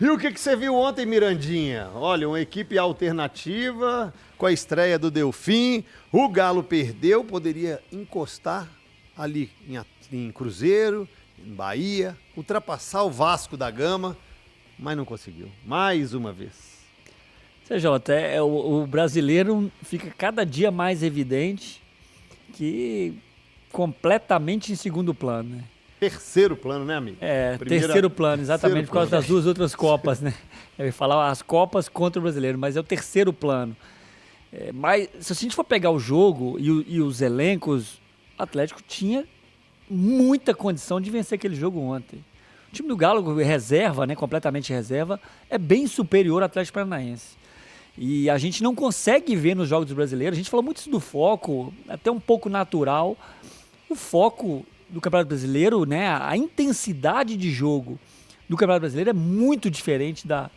E o que você viu ontem, Mirandinha? Olha, uma equipe alternativa com a estreia do Delfim. O Galo perdeu, poderia encostar ali em Cruzeiro, em Bahia, ultrapassar o Vasco da Gama, mas não conseguiu. Mais uma vez. CJ, o brasileiro fica cada dia mais evidente que completamente em segundo plano, né? Terceiro plano, né, amigo? Terceiro plano, exatamente, por causa das duas outras Copas, né? Eu ia falar as Copas contra o brasileiro, mas é o terceiro plano. Mas se a gente for pegar o jogo e os elencos, o Atlético tinha muita condição de vencer aquele jogo ontem. O time do Galo, reserva, né, completamente reserva, é bem superior ao Atlético Paranaense. E a gente não consegue ver nos jogos brasileiros, a gente falou muito isso do foco, até um pouco natural. O foco do Campeonato Brasileiro, né, a intensidade de jogo do Campeonato Brasileiro é muito diferente da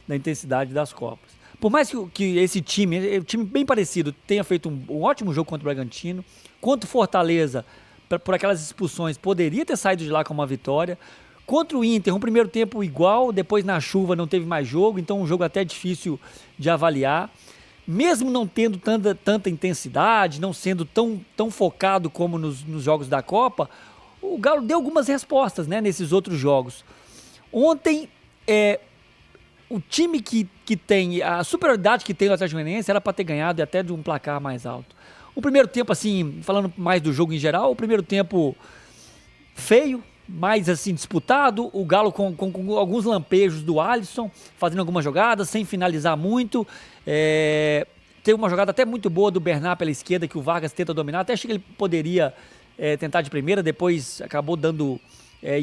intensidade das Copas. Por mais que esse time bem parecido, tenha feito um ótimo jogo contra o Bragantino, contra o Fortaleza, por aquelas expulsões, poderia ter saído de lá com uma vitória. Contra o Inter, um primeiro tempo igual, depois na chuva não teve mais jogo, então um jogo até difícil de avaliar. Mesmo não tendo tanta intensidade, não sendo tão focado como nos jogos da Copa, o Galo deu algumas respostas, né, nesses outros jogos. Ontem, o time que tem, a superioridade que tem o Atlético Goianiense era para ter ganhado e até de um placar mais alto. O primeiro tempo, assim, falando mais do jogo em geral, o primeiro tempo feio, mais assim disputado, o Galo com alguns lampejos do Alisson, fazendo algumas jogadas, sem finalizar muito. Teve uma jogada até muito boa do Bernat pela esquerda, que o Vargas tenta dominar, até achei que ele poderia tentar de primeira, depois acabou dando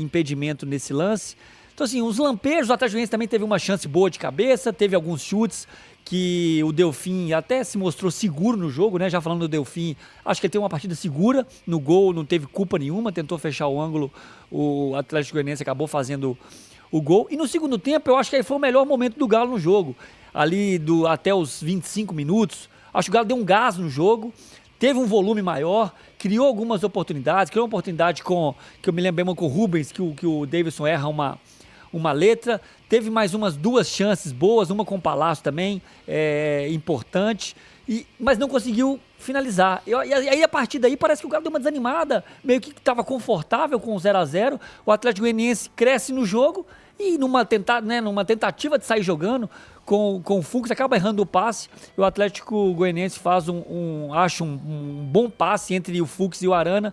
impedimento nesse lance. Então assim, os lampejos, o Atlético Goianiense também teve uma chance boa de cabeça, teve alguns chutes que o Delfim até se mostrou seguro no jogo, né? Já falando do Delfim, acho que ele teve uma partida segura no gol, não teve culpa nenhuma, tentou fechar o ângulo, o Atlético Goianiense acabou fazendo o gol. E no segundo tempo, eu acho que aí foi o melhor momento do Galo no jogo. Ali até os 25 minutos, acho que o Galo deu um gás no jogo, teve um volume maior, criou algumas oportunidades, criou uma oportunidade que eu me lembro bem com o Rubens, que o Davidson erra uma letra, teve mais umas duas chances boas, uma com o Palácio também, importante, mas não conseguiu finalizar. E aí a partir daí parece que o Galo deu uma desanimada, meio que estava confortável com o 0-0, o Atlético Goianiense cresce no jogo e numa tentativa de sair jogando com o Fux, acaba errando o passe, e o Atlético Goianiense faz um bom passe entre o Fux e o Arana,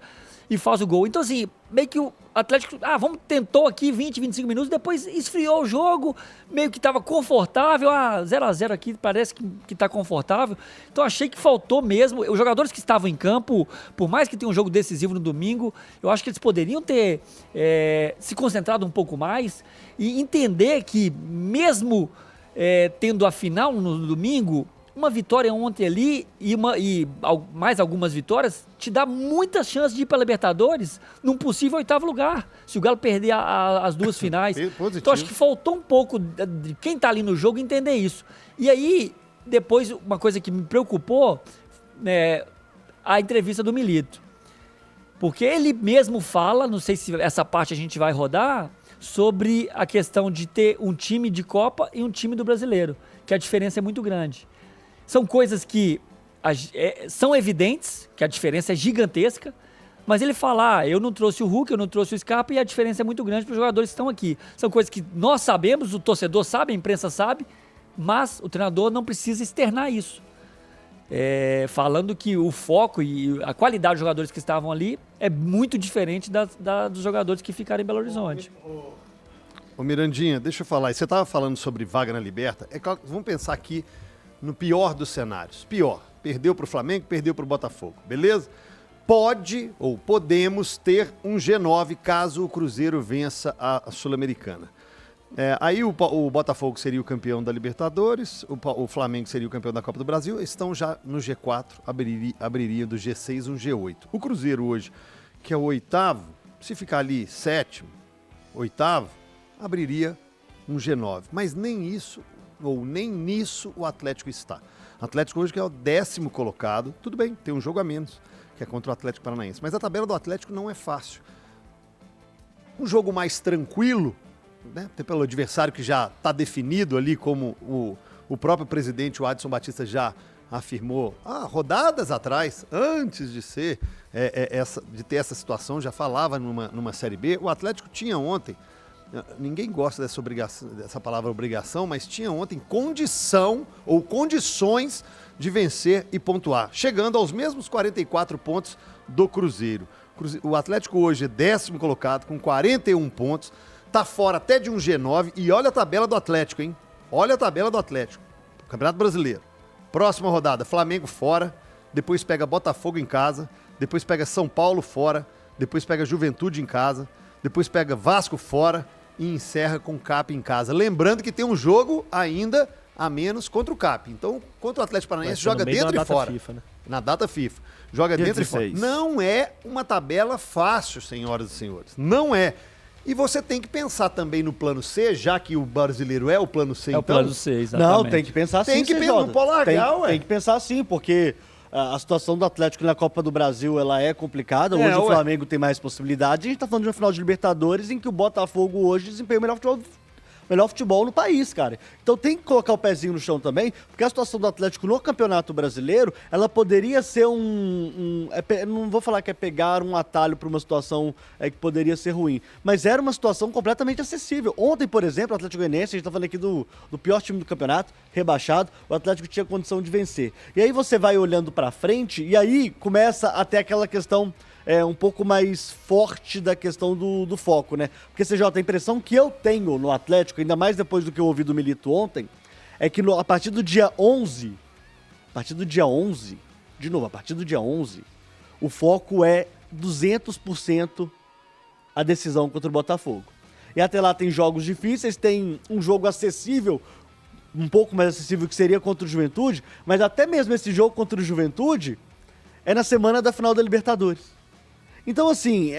e faz o gol. Então assim, meio que o Atlético, tentou aqui 20, 25 minutos, depois esfriou o jogo, meio que estava confortável, 0-0 aqui, parece que está confortável. Então achei que faltou mesmo, os jogadores que estavam em campo, por mais que tenha um jogo decisivo no domingo, eu acho que eles poderiam ter se concentrado um pouco mais e entender que mesmo tendo a final no domingo, uma vitória ontem ali e mais algumas vitórias te dá muitas chances de ir para a Libertadores num possível 8º lugar, se o Galo perder as duas finais. Então acho que faltou um pouco de quem está ali no jogo entender isso. E aí, depois, uma coisa que me preocupou, a entrevista do Milito. Porque ele mesmo fala, não sei se essa parte a gente vai rodar, sobre a questão de ter um time de Copa e um time do Brasileiro, que a diferença é muito grande. São coisas que são evidentes, que a diferença é gigantesca, mas ele fala, eu não trouxe o Hulk, eu não trouxe o Scarpa, e a diferença é muito grande para os jogadores que estão aqui. São coisas que nós sabemos, o torcedor sabe, a imprensa sabe, mas o treinador não precisa externar isso. Falando que o foco e a qualidade dos jogadores que estavam ali é muito diferente dos jogadores que ficaram em Belo Horizonte. Ô Mirandinha, deixa eu falar, você estava falando sobre vaga na Liberta, vamos pensar aqui no pior dos cenários. Pior, perdeu para o Flamengo, perdeu para o Botafogo, beleza? Pode ou podemos ter um G9 caso o Cruzeiro vença a Sul-Americana. Aí o Botafogo seria o campeão da Libertadores, o Flamengo seria o campeão da Copa do Brasil, estão já no G4, abriria do G6 um G8. O Cruzeiro hoje, que é o 8º, se ficar ali 7º, 8º, abriria um G9. Mas nem isso, ou nem nisso o Atlético está. O Atlético hoje que é o 10º colocado, tudo bem, tem um jogo a menos, que é contra o Atlético Paranaense. Mas a tabela do Atlético não é fácil. Um jogo mais tranquilo né, até pelo adversário que já está definido ali, como o próprio presidente, o Adson Batista, já afirmou rodadas atrás, antes de ser de ter essa situação, já falava numa Série B. O Atlético tinha ontem, ninguém gosta dessa palavra obrigação, mas tinha ontem condição ou condições de vencer e pontuar, chegando aos mesmos 44 pontos do Cruzeiro. O Atlético hoje é 10º colocado com 41 pontos, tá fora até de um G9 e olha a tabela do Atlético, hein? Olha a tabela do Atlético. Campeonato Brasileiro. Próxima rodada, Flamengo fora, depois pega Botafogo em casa, depois pega São Paulo fora, depois pega Juventude em casa, depois pega Vasco fora e encerra com o CAP em casa. Lembrando que tem um jogo ainda a menos contra o CAP. Então, contra o Atlético Paranaense, joga dentro e fora. FIFA, né? Na data FIFA. Joga dentro 16. E fora. Não é uma tabela fácil, senhoras e senhores. Não é. E você tem que pensar também no plano C, já que o brasileiro é o plano C. É o plano C, exatamente. Não, tem que pensar sim, tem que pensar, não pode largar, tem que pensar sim, porque a situação do Atlético na Copa do Brasil, ela é complicada. Hoje o Flamengo tem mais possibilidade. A gente tá falando de uma final de Libertadores em que o Botafogo hoje desempenha o melhor futebol no país, cara. Então tem que colocar o pezinho no chão também, porque a situação do Atlético no Campeonato Brasileiro, ela poderia ser não vou falar que é pegar um atalho para uma situação que poderia ser ruim, mas era uma situação completamente acessível. Ontem, por exemplo, o Atlético Goianiense, a gente tá falando aqui do pior time do campeonato, rebaixado, o Atlético tinha condição de vencer. E aí você vai olhando para frente, e aí começa até aquela questão um pouco mais forte da questão do foco, né? Porque, CJ, a impressão que eu tenho no Atlético, ainda mais depois do que eu ouvi do Milito ontem, é que a partir do dia 11, o foco é 200% a decisão contra o Botafogo. E até lá tem jogos difíceis, tem um jogo acessível, um pouco mais acessível, que seria contra o Juventude, mas até mesmo esse jogo contra o Juventude é na semana da final da Libertadores. Então, assim,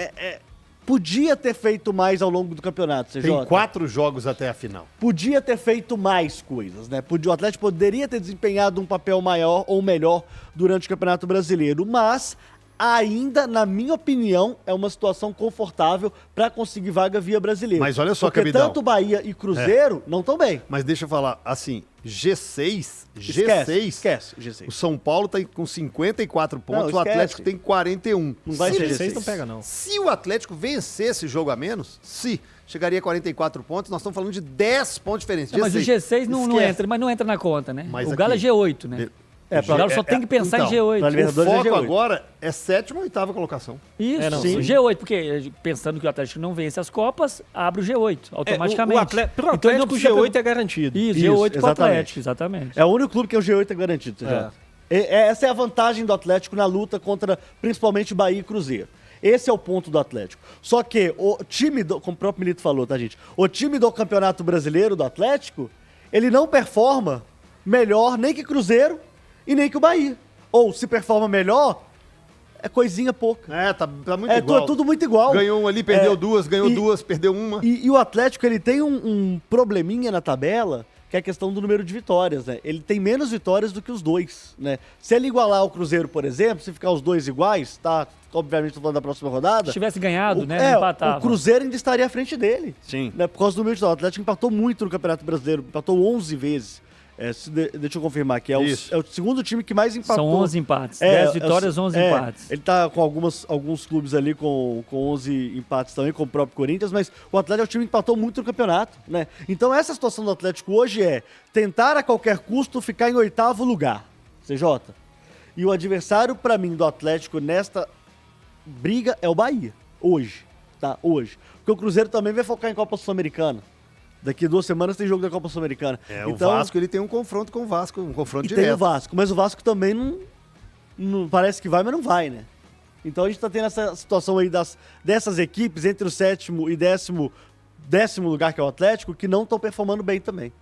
podia ter feito mais ao longo do campeonato, CJ. Tem 4 jogos até a final. Podia ter feito mais coisas, né? O Atlético poderia ter desempenhado um papel maior ou melhor durante o Campeonato Brasileiro, mas ainda, na minha opinião, é uma situação confortável para conseguir vaga via brasileiro. Mas olha só, porque Cabidão, tanto Bahia e Cruzeiro não estão bem. Mas deixa eu falar, assim, G6, Esquece G6. O São Paulo tá com 54 pontos, Não, o Atlético tem 41. Não vai ser G6 G6. não pega, não. Se o Atlético vencesse esse jogo a menos, chegaria a 44 pontos, nós estamos falando de 10 pontos diferentes. Mas o G6 não entra, mas não entra na conta, né? Mas o Galo é G8, né? O Galo só tem que pensar em G8. O foco agora é 7ª ou 8ª colocação. Isso, sim. G8, porque pensando que o Atlético não vence as Copas, abre o G8 automaticamente. Pro Atlético, o G8 é garantido. Isso, G8 pro Atlético, exatamente. É o único clube que o G8 é garantido, CJ. Essa é a vantagem do Atlético na luta contra, principalmente, Bahia e Cruzeiro. Esse é o ponto do Atlético. Só que o time, como o próprio Milito falou, tá, gente? O time do Campeonato Brasileiro do Atlético, ele não performa melhor nem que Cruzeiro e nem que o Bahia. Ou, se performa melhor, é coisinha pouca. Tá muito igual. É tudo muito igual. Ganhou um ali, perdeu duas, ganhou duas, perdeu uma. E o Atlético, ele tem um probleminha na tabela, que é a questão do número de vitórias, né? Ele tem menos vitórias do que os dois, né? Se ele igualar o Cruzeiro, por exemplo, se ficar os dois iguais, tá? Obviamente, tô falando da próxima rodada. Se tivesse ganhado, né? Empatava. O Cruzeiro ainda estaria à frente dele. Sim. Né? Por causa do número de vitórias. O Atlético empatou muito no Campeonato Brasileiro, empatou 11 vezes. Deixa eu confirmar aqui, é o segundo time que mais empatou. São 11 empates, 10 vitórias, 11 empates. Ele tá com alguns clubes ali com 11 empates também, com o próprio Corinthians, mas o Atlético é o time que empatou muito no campeonato, né? Então essa situação do Atlético hoje é tentar a qualquer custo ficar em 8º lugar, CJ. E o adversário, pra mim, do Atlético nesta briga é o Bahia, hoje, tá? Hoje. Porque o Cruzeiro também vai focar em Copa Sul-Americana. Daqui 2 semanas tem jogo da Copa Sul-Americana. Então, o Vasco, ele tem um confronto com o Vasco, um confronto direto. Tem o Vasco, mas o Vasco também não parece que vai, mas não vai, né? Então a gente tá tendo essa situação aí dessas equipes entre o 7º e 10º lugar, que é o Atlético, que não estão performando bem também.